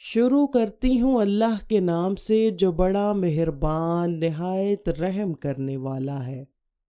شروع کرتی ہوں اللہ کے نام سے جو بڑا مہربان نہایت رحم کرنے والا ہے۔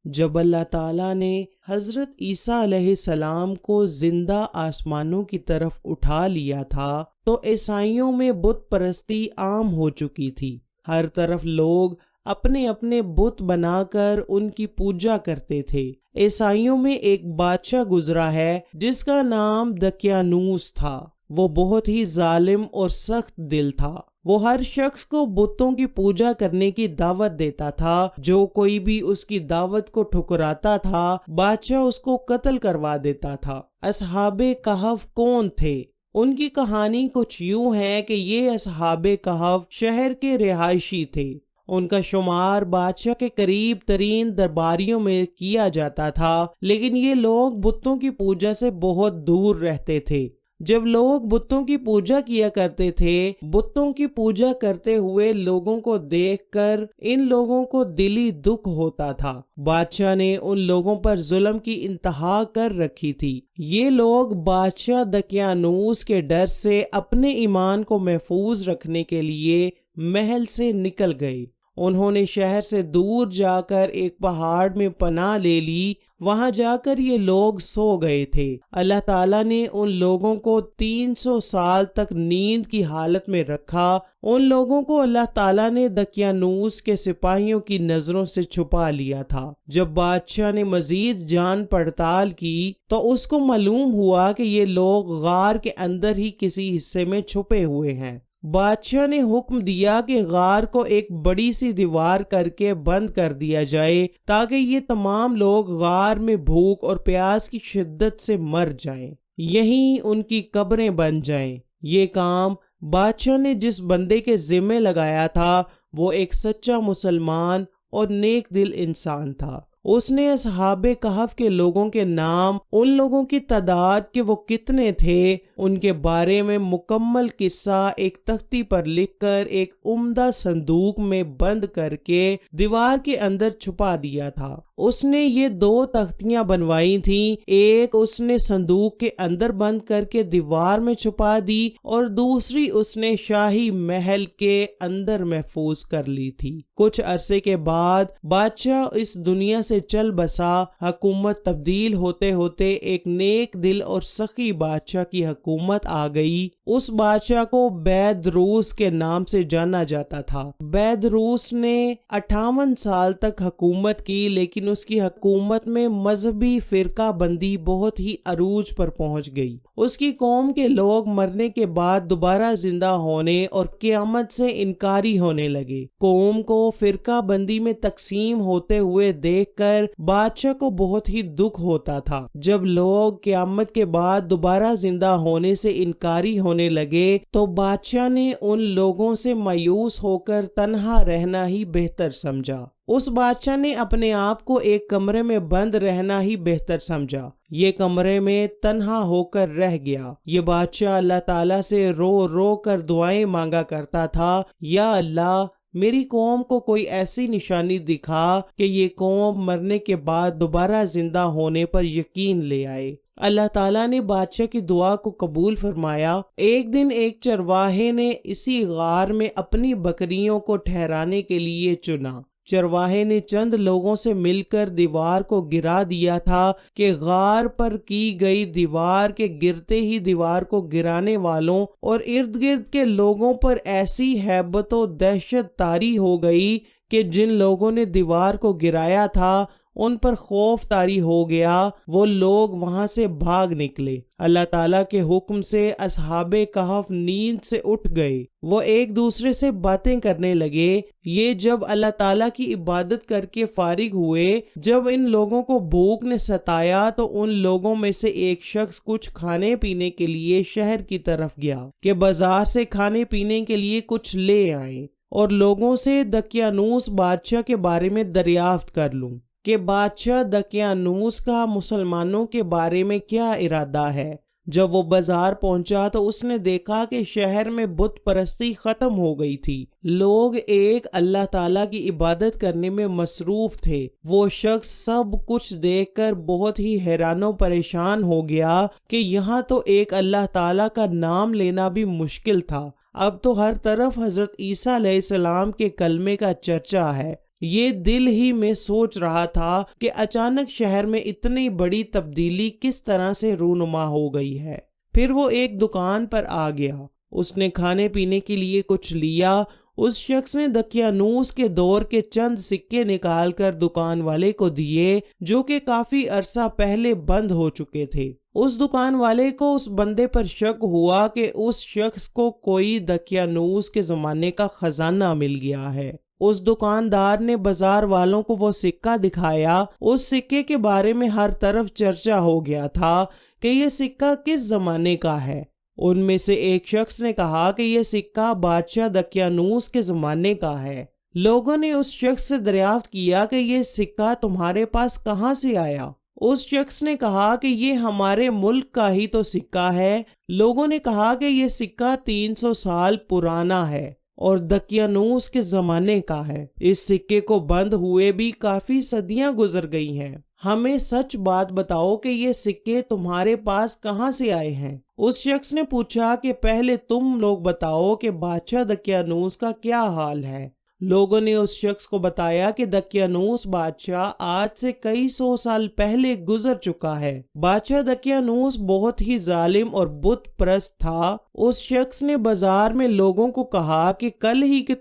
جب اللہ تعالیٰ نے حضرت عیسیٰ علیہ السلام کو زندہ آسمانوں کی طرف اٹھا لیا تھا تو عیسائیوں میں بت پرستی عام ہو چکی تھی۔ ہر طرف لوگ اپنے اپنے بت بنا کر ان کی پوجا کرتے تھے۔ عیسائیوں میں ایک بادشاہ گزرا ہے جس کا نام دقیانوس تھا۔ وہ بہت ہی ظالم اور سخت دل تھا۔ وہ ہر شخص کو بتوں کی پوجا کرنے کی دعوت دیتا تھا۔ جو کوئی بھی اس کی دعوت کو ٹھکراتا تھا بادشاہ اس کو قتل کروا دیتا تھا۔ اصحاب کہف کون تھے؟ ان کی کہانی کچھ یوں ہے کہ یہ اصحاب کہف شہر کے رہائشی تھے۔ ان کا شمار بادشاہ کے قریب ترین درباریوں میں کیا جاتا تھا، لیکن یہ لوگ بتوں کی پوجا سے بہت دور رہتے تھے۔ جب لوگ بتوں کی پوجا کیا کرتے تھے، بتوں کی پوجا کرتے ہوئے لوگوں کو دیکھ کر ان لوگوں کو دلی دکھ ہوتا تھا۔ بادشاہ نے ان لوگوں پر ظلم کی انتہا کر رکھی تھی۔ یہ لوگ بادشاہ دقیانوس کے ڈر سے اپنے ایمان کو محفوظ رکھنے کے لیے محل سے نکل گئے۔ انہوں نے شہر سے دور جا کر ایک پہاڑ میں پناہ لے لی۔ وہاں جا کر یہ لوگ سو گئے تھے۔ اللہ تعالیٰ نے ان لوگوں کو 300 سال تک نیند کی حالت میں رکھا۔ ان لوگوں کو اللہ تعالیٰ نے دقیانوس کے سپاہیوں کی نظروں سے چھپا لیا تھا۔ جب بادشاہ نے مزید جان پڑتال کی تو اس کو معلوم ہوا کہ یہ لوگ غار کے اندر ہی کسی حصے میں چھپے ہوئے ہیں۔ بادشاہ نے حکم دیا کہ غار کو ایک بڑی سی دیوار کر کے بند کر دیا جائے تاکہ یہ تمام لوگ غار میں بھوک اور پیاس کی شدت سے مر جائیں، یہیں ان کی قبریں بن جائیں۔ یہ کام بادشاہ نے جس بندے کے ذمہ لگایا تھا وہ ایک سچا مسلمان اور نیک دل انسان تھا۔ اس نے اصحاب کہف کے لوگوں کے نام، ان لوگوں کی تعداد کہ وہ کتنے تھے، ان کے بارے میں مکمل قصہ ایک تختی پر لکھ کر ایک عمدہ صندوق میں بند کر کے دیوار کے اندر چھپا دیا تھا۔ اس نے یہ 2 تختیاں بنوائی تھیں، ایک اس نے صندوق کے اندر بند کر کے دیوار میں چھپا دی اور دوسری اس نے شاہی محل کے اندر محفوظ کر لی تھی۔ کچھ عرصے کے بعد بادشاہ اس دنیا سے چل بسا۔ حکومت تبدیل ہوتے ہوتے ایک نیک دل اور سخی بادشاہ کی حکومت آ گئی۔ اس بادشاہ کو بیدروس کے نام سے جانا جاتا تھا۔ بیدروس نے 58 سال تک حکومت کی، لیکن اس کی حکومت میں مذہبی فرقہ بندی بہت ہی عروج پر پہنچ گئی۔ اس کی قوم کے لوگ مرنے کے بعد دوبارہ زندہ ہونے اور قیامت سے انکاری ہونے لگے۔ قوم کو فرقہ بندی میں تقسیم ہوتے ہوئے دیکھ کر بادشاہ کو بہت ہی دکھ ہوتا تھا۔ جب لوگ قیامت کے بعد دوبارہ زندہ ہونے سے انکاری ہونے لگے تو بادشاہ نے ان لوگوں سے مایوس ہو کر تنہا رہنا ہی بہتر سمجھا۔ اس بادشاہ نے اپنے آپ کو ایک کمرے میں بند رہنا ہی بہتر سمجھا۔ یہ کمرے میں تنہا ہو کر رہ گیا۔ یہ بادشاہ اللہ تعالیٰ سے رو رو کر دعائیں مانگا کرتا تھا، یا اللہ میری قوم کو کوئی ایسی نشانی دکھا کہ یہ قوم مرنے کے بعد دوبارہ زندہ ہونے پر یقین لے آئے۔ اللہ تعالیٰ نے بادشاہ کی دعا کو قبول فرمایا۔ ایک دن ایک چرواہے نے اسی غار میں اپنی بکریوں کو ٹھہرانے کے لیے چنا۔ چرواہے نے چند لوگوں سے مل کر دیوار کو گرا دیا تھا کہ غار پر کی گئی دیوار کے گرتے ہی دیوار کو گرانے والوں اور ارد گرد کے لوگوں پر ایسی ہیبت و دہشت طاری ہو گئی کہ جن لوگوں نے دیوار کو گرایا تھا ان پر خوف طاری ہو گیا۔ وہ لوگ وہاں سے بھاگ نکلے۔ اللہ تعالیٰ کے حکم سے اصحاب کہف نیند سے اٹھ گئے۔ وہ ایک دوسرے سے باتیں کرنے لگے۔ یہ جب اللہ تعالیٰ کی عبادت کر کے فارغ ہوئے، جب ان لوگوں کو بھوک نے ستایا تو ان لوگوں میں سے ایک شخص کچھ کھانے پینے کے لیے شہر کی طرف گیا کہ بازار سے کھانے پینے کے لیے کچھ لے آئیں اور لوگوں سے دقیانوس بادشاہ کے بارے میں دریافت کر لوں کہ بادشاہ دقیانوس کا مسلمانوں کے بارے میں کیا ارادہ ہے۔ جب وہ بازار پہنچا تو اس نے دیکھا کہ شہر میں بت پرستی ختم ہو گئی تھی۔ لوگ ایک اللہ تعالیٰ کی عبادت کرنے میں مصروف تھے۔ وہ شخص سب کچھ دیکھ کر بہت ہی حیران و پریشان ہو گیا کہ یہاں تو ایک اللہ تعالیٰ کا نام لینا بھی مشکل تھا، اب تو ہر طرف حضرت عیسیٰ علیہ السلام کے کلمے کا چرچا ہے۔ یہ دل ہی میں سوچ رہا تھا کہ اچانک شہر میں اتنی بڑی تبدیلی کس طرح سے رونما ہو گئی ہے۔ پھر وہ ایک دکان پر آ گیا، اس نے کھانے پینے کے لیے کچھ لیا۔ اس شخص نے دقیانوس کے دور کے چند سکے نکال کر دکان والے کو دیے جو کہ کافی عرصہ پہلے بند ہو چکے تھے۔ اس دکان والے کو اس بندے پر شک ہوا کہ اس شخص کو کوئی دقیانوس کے زمانے کا خزانہ مل گیا ہے۔ اس دکاندار نے بازار والوں کو وہ سکہ دکھایا۔ اس سکے کے بارے میں ہر طرف چرچا ہو گیا تھا کہ یہ سکہ کس زمانے کا ہے۔ ان میں سے ایک شخص نے کہا کہ یہ سکہ بادشاہ دقیانوس کے زمانے کا ہے۔ لوگوں نے اس شخص سے دریافت کیا کہ یہ سکہ تمہارے پاس کہاں سے آیا؟ اس شخص نے کہا کہ یہ ہمارے ملک کا ہی تو سکہ ہے۔ لوگوں نے کہا کہ یہ سکہ 300 سال پرانا ہے اور دقیانوس کے زمانے کا ہے۔ اس سکے کو بند ہوئے بھی کافی صدیاں گزر گئی ہیں۔ ہمیں سچ بات بتاؤ کہ یہ سکے تمہارے پاس کہاں سے آئے ہیں؟ اس شخص نے پوچھا کہ پہلے تم لوگ بتاؤ کہ بادشاہ دقیانوس کا کیا حال ہے۔ لوگوں نے اس شخص کو بتایا کہ دقیانوس بادشاہ آج سے کئی 100 سال پہلے گزر چکا ہے۔ بادشاہ دقیانوس بہت ہی ظالم اور بت پرست تھا۔ اس شخص نے بازار میں لوگوں کو کہا کہ کل ہی کی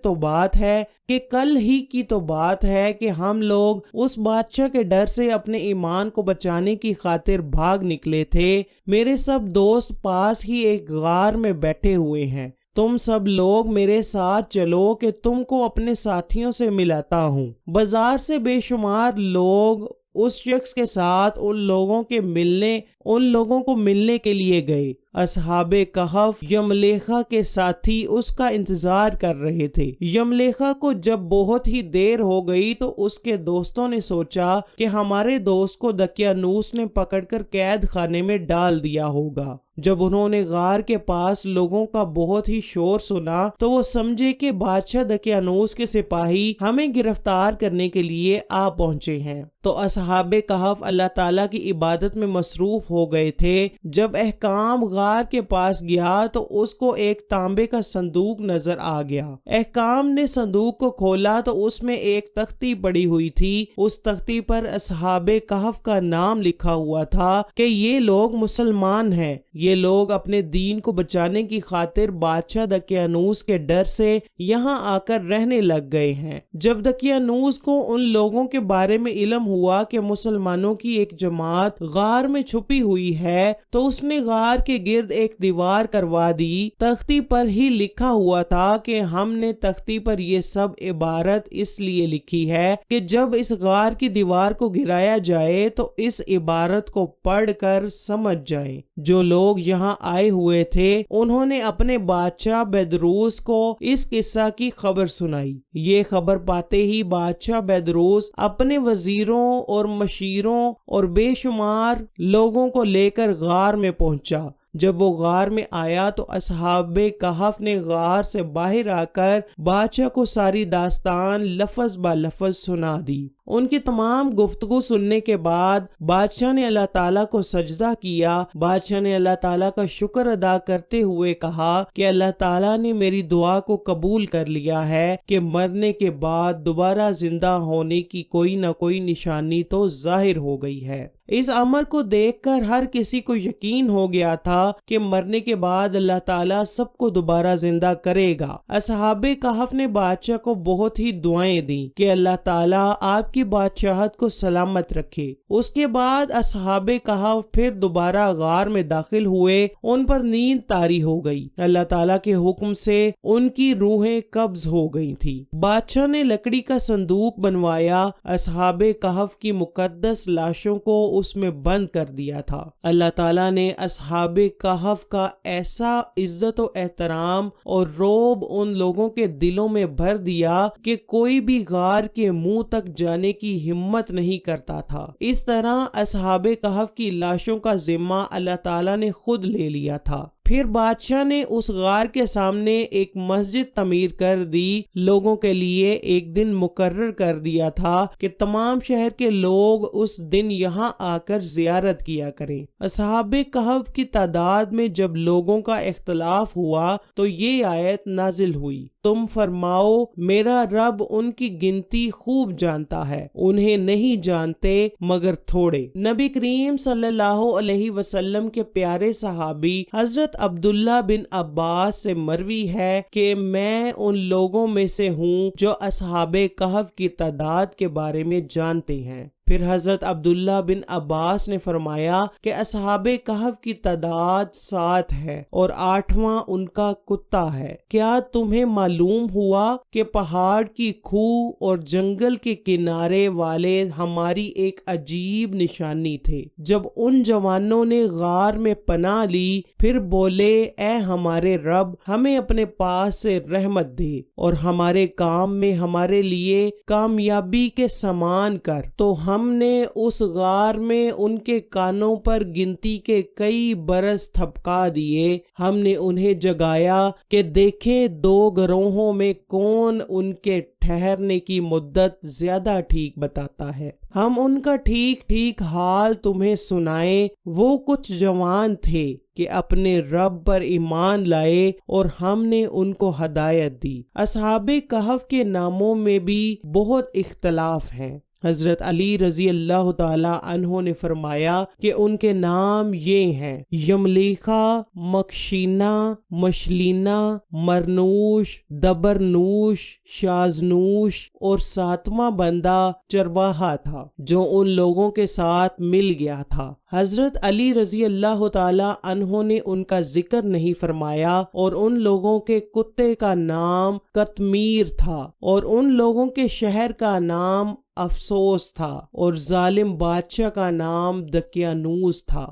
تو بات ہے کہ ہم لوگ اس بادشاہ کے ڈر سے اپنے ایمان کو بچانے کی خاطر بھاگ نکلے تھے۔ میرے سب دوست پاس ہی ایک غار میں بیٹھے ہوئے ہیں، تم سب لوگ میرے ساتھ چلو کہ تم کو اپنے ساتھیوں سے ملاتا ہوں۔ بازار سے بے شمار لوگ اس شخص کے ساتھ ان لوگوں کو ملنے کے لیے گئے۔ اصحاب کہف یملیخا کے ساتھی اس کا انتظار کر رہے تھے۔ یملیخا کو جب بہت ہی دیر ہو گئی تو اس کے دوستوں نے سوچا کہ ہمارے دوست کو دقیانوس نے پکڑ کر قید خانے میں ڈال دیا ہوگا۔ جب انہوں نے غار کے پاس لوگوں کا بہت ہی شور سنا تو وہ سمجھے کہ بادشاہ دقیانوس کے سپاہی ہمیں گرفتار کرنے کے لیے آ پہنچے ہیں۔ تو اصحاب کہف اللہ تعالیٰ کی عبادت میں مصروف ہو گئے تھے۔ جب احکام غار کے پاس گیا تو اس کو ایک تانبے کا صندوق نظر آ گیا۔ احکام نے صندوق کو کھولا تو اس میں ایک تختی پڑی ہوئی تھی۔ اس تختی پر اصحاب کہف کا نام لکھا ہوا تھا کہ یہ لوگ مسلمان ہیں۔ یہ لوگ اپنے دین کو بچانے کی خاطر بادشاہ دقیانوس کے ڈر سے یہاں آ کر رہنے لگ گئے ہیں۔ جب دقیانوس کو ان لوگوں کے بارے میں علم ہوا کہ مسلمانوں کی ایک جماعت غار میں چھپی ہوئی ہے تو اس نے غار کے گرد ایک دیوار کروا دی۔ تختی پر ہی لکھا ہوا تھا کہ ہم نے تختی پر یہ سب عبارت اس لیے لکھی ہے کہ جب اس غار کی دیوار کو گرایا جائے تو اس عبارت کو پڑھ کر سمجھ جائیں۔ جو لوگ یہاں آئے ہوئے تھے انہوں نے اپنے بادشاہ بیدروس کو اس قصہ کی خبر سنائی۔ یہ خبر پاتے ہی بادشاہ بیدروس اپنے وزیروں اور مشیروں اور بے شمار لوگوں کو لے کر غار میں پہنچا۔ جب وہ غار میں آیا تو اصحاب کہف نے غار سے باہر آ کر بادشاہ کو ساری داستان لفظ با لفظ سنا دی۔ ان کی تمام گفتگو سننے کے بعد بادشاہ نے اللہ تعالیٰ کو سجدہ کیا۔ بادشاہ نے اللہ تعالیٰ کا شکر ادا کرتے ہوئے کہا کہ اللہ تعالیٰ نے میری دعا کو قبول کر لیا ہے کہ مرنے کے بعد دوبارہ زندہ ہونے کی کوئی نہ کوئی نشانی تو ظاہر ہو گئی ہے۔ اس امر کو دیکھ کر ہر کسی کو یقین ہو گیا تھا کہ مرنے کے بعد اللہ تعالیٰ سب کو دوبارہ زندہ کرے گا۔ اصحاب کہف نے بادشاہ کو بہت ہی دعائیں دیں کہ اللہ تعالیٰ آپ کی بادشاہت کو سلامت رکھے۔ اس کے بعد اصحاب کہف پھر دوبارہ غار میں داخل ہوئے۔ ان پر نیند طاری ہو گئی۔ اللہ تعالیٰ کے حکم سے ان کی روحیں قبض ہو گئی تھی۔ بادشاہ نے لکڑی کا صندوق بنوایا۔ اصحاب کہف کی مقدس لاشوں کو اس میں بند کر دیا تھا۔ اللہ تعالیٰ نے اصحاب کہف کا ایسا عزت و احترام اور رعب ان لوگوں کے دلوں میں بھر دیا کہ کوئی بھی غار کے منہ تک جانے کی ہمت نہیں کرتا تھا۔ اس طرح اصحاب کہف کی لاشوں کا ذمہ اللہ تعالیٰ نے خود لے لیا تھا۔ پھر بادشاہ نے اس غار کے سامنے ایک مسجد تعمیر کر دی۔ لوگوں کے لیے ایک دن مقرر کر دیا تھا کہ تمام شہر کے لوگ اس دن یہاں آ کر زیارت کیا کریں۔ اصحاب کہف کی تعداد میں جب لوگوں کا اختلاف ہوا تو یہ آیت نازل ہوئی، تم فرماؤ میرا رب ان کی گنتی خوب جانتا ہے، انہیں نہیں جانتے مگر تھوڑے۔ نبی کریم صلی اللہ علیہ وسلم کے پیارے صحابی حضرت عبداللہ بن عباس سے مروی ہے کہ میں ان لوگوں میں سے ہوں جو اصحاب کہف کی تعداد کے بارے میں جانتے ہیں۔ پھر حضرت عبداللہ بن عباس نے فرمایا کہ اصحاب کہف کی تعداد 7 ہے اور 8واں ان کا کتا ہے۔ کیا تمہیں معلوم ہوا کہ پہاڑ کی کھو اور جنگل کے کنارے والے ہماری ایک عجیب نشانی تھے؟ جب ان جوانوں نے غار میں پناہ لی پھر بولے، اے ہمارے رب ہمیں اپنے پاس سے رحمت دے اور ہمارے کام میں ہمارے لیے کامیابی کے سامان کر، تو ہم نے اس غار میں ان کے کانوں پر گنتی کے کئی برس تھپکا دیے۔ ہم نے انہیں جگایا کہ دیکھیں 2 گروہوں میں کون ان کے ٹھہرنے کی مدت زیادہ ٹھیک بتاتا ہے۔ ہم ان کا ٹھیک ٹھیک حال تمہیں سنائیں۔ وہ کچھ جوان تھے کہ اپنے رب پر ایمان لائے اور ہم نے ان کو ہدایت دی۔ اصحاب کہف کے ناموں میں بھی بہت اختلاف ہیں۔ حضرت علی رضی اللہ تعالی عنہ نے فرمایا کہ ان کے نام یہ ہیں: یملیخہ، مکشینہ، مشلینہ، مرنوش، دبرنوش، شازنوش، اور 7واں بندہ چرواہا تھا جو ان لوگوں کے ساتھ مل گیا تھا۔ حضرت علی رضی اللہ تعالی عنہ نے ان کا ذکر نہیں فرمایا، اور ان لوگوں کے کتے کا نام قطمیر تھا، اور ان لوگوں کے شہر کا نام افسوس تھا، اور ظالم بادشاہ کا نام دقیانوس تھا۔